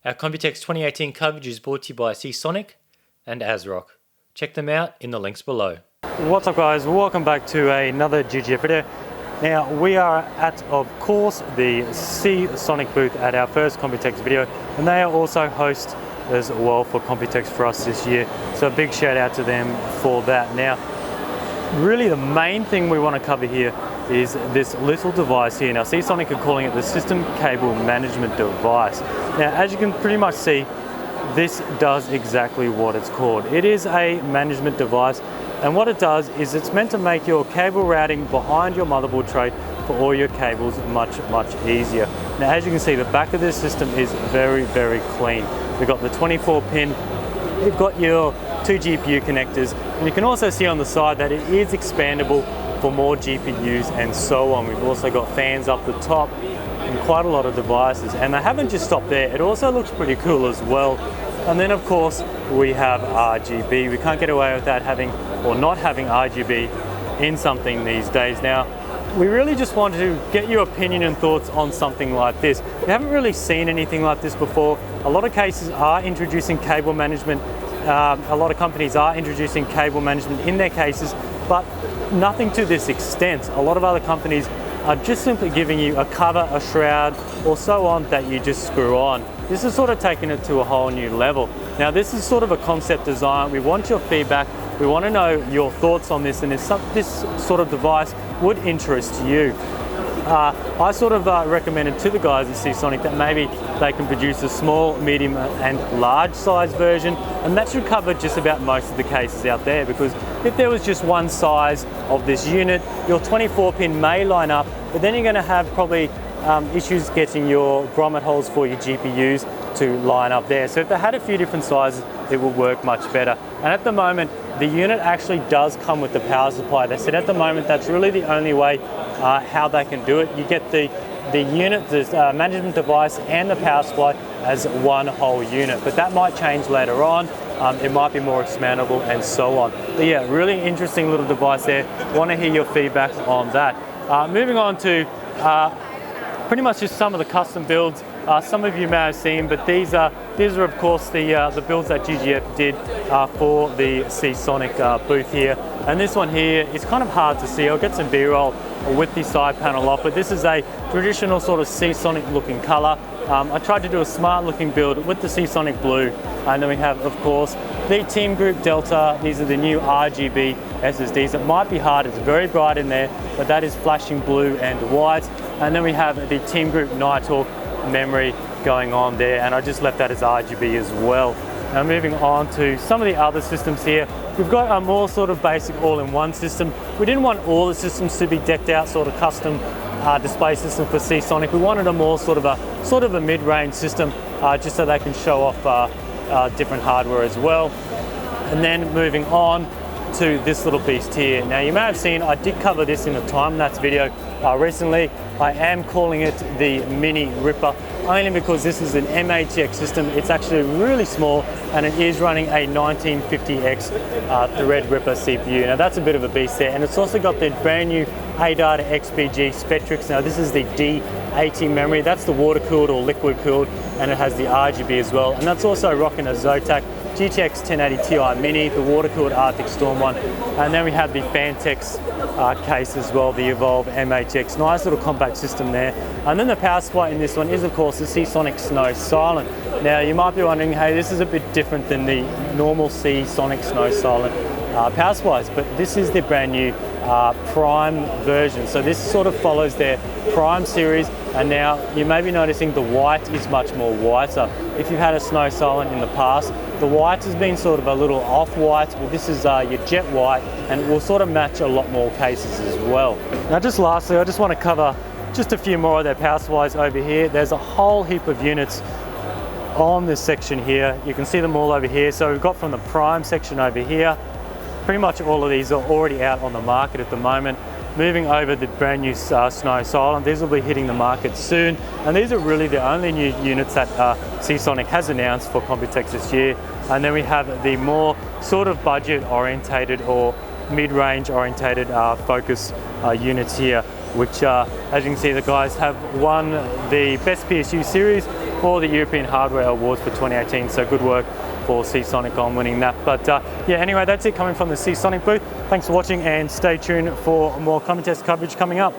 Our Computex 2018 coverage is brought to you by Seasonic and ASRock. Check them out in the links below. What's up guys, welcome back to another GGF video. Now we are at, of course, the Seasonic booth at our first Computex video, and they are also host as well for Computex for us this year. So a big shout out to them for that. Now, really the main thing we want to cover here is this little device here. Now Seasonic are calling it the System Cable Management Device. Now as you can pretty much see, this does exactly what it's called. It is a management device, and what it does is it's meant to make your cable routing behind your motherboard tray for all your cables much easier. Now as you can see, the back of this system is very clean. We've got the 24 pin, you've got your 2 GPU connectors, and you can also see on the side that it is expandable for more GPUs and so on. We've also got fans up the top and quite a lot of devices, and they haven't just stopped there. It also looks pretty cool as well. And then of course we have RGB. We can't get away with that having or not having RGB in something these days. Now we really just want to get your opinion and thoughts on something like this. We haven't really seen anything like this before. A lot of cases are introducing cable management. A lot of companies are introducing cable management in their cases, but nothing to this extent. A lot of other companies are just simply giving you a cover, a shroud, or so on that you just screw on. This is sort of taking it to a whole new level. Now this is sort of a concept design. We want your feedback. We want to know your thoughts on this, and if this sort of device would interest you. I sort of recommended to the guys at Seasonic that maybe they can produce a small, medium and large size version, and that should cover just about most of the cases out there, because if there was just one size of this unit, your 24 pin may line up, but then you're going to have probably issues getting your grommet holes for your GPUs to line up there. So if they had a few different sizes, it would work much better. And at the moment, the unit actually does come with the power supply. They said at the moment that's really the only way how they can do it. You get the unit, the management device and the power supply as one whole unit, but that might change later on. It might be more expandable and so on. But yeah, really interesting little device there. Want to hear your feedback on that. Moving on to pretty much just some of the custom builds. Some of you may have seen, but these are of course the builds that GGF did for the Seasonic booth here. And this one here is kind of hard to see. I'll get some B-roll with the side panel off, but this is a traditional sort of Seasonic looking color. I tried to do a smart looking build with the Seasonic blue, and then we have of course the Team Group Delta. These are the new RGB SSDs. It might be hard, it's very bright in there, but that is flashing blue and white. And then we have the Team Group Nighthawk memory going on there, and I just left that as RGB as well. Now moving on to some of the other systems here, we've got a more sort of basic all-in-one system. We didn't want all the systems to be decked out, sort of custom display system for Seasonic. We wanted a more sort of a mid-range system, just so they can show off different hardware as well. And then moving on to this little beast here. Now you may have seen I did cover this in a time-lapse video recently. I am calling it the Mini Ripper, only because this is an MATX system. It's actually really small, and it is running a 1950X Threadripper CPU. Now that's a bit of a beast there, and it's also got the brand new ADATA XPG Spectrix. Now this is the D80 memory. That's the water-cooled or liquid-cooled, and it has the RGB as well. And that's also rocking a Zotac GTX 1080 Ti Mini, the water-cooled Arctic Storm one. And then we have the Fantex case as well, the Evolve MHX. Nice little compact system there. And then the power supply in this one is of course the Seasonic Snow Silent. Now you might be wondering, hey, this is a bit different than the normal Seasonic Snow Silent power supplies, but this is the brand new Prime version. So this sort of follows their Prime series, and now you may be noticing the white is much more whiter. If you've had a Snow Silent in the past, the white has been sort of a little off-white, but this is your jet white, and it will sort of match a lot more cases as well. Now just lastly, I just want to cover just a few more of their power supplies over here. There's a whole heap of units on this section here. You can see them all over here. So we've got from the Prime section over here. Pretty much all of these are already out on the market at the moment. Moving over the brand new Snow Silent, these will be hitting the market soon, and these are really the only new units that Seasonic has announced for Computex this year. And then we have the more sort of budget orientated or mid-range orientated focus units here, which as you can see, the guys have won the Best PSU Series for the European Hardware Awards for 2018. So good work for Seasonic on winning that. But yeah, anyway, that's it coming from the Seasonic booth. Thanks for watching and stay tuned for more Computex coverage coming up.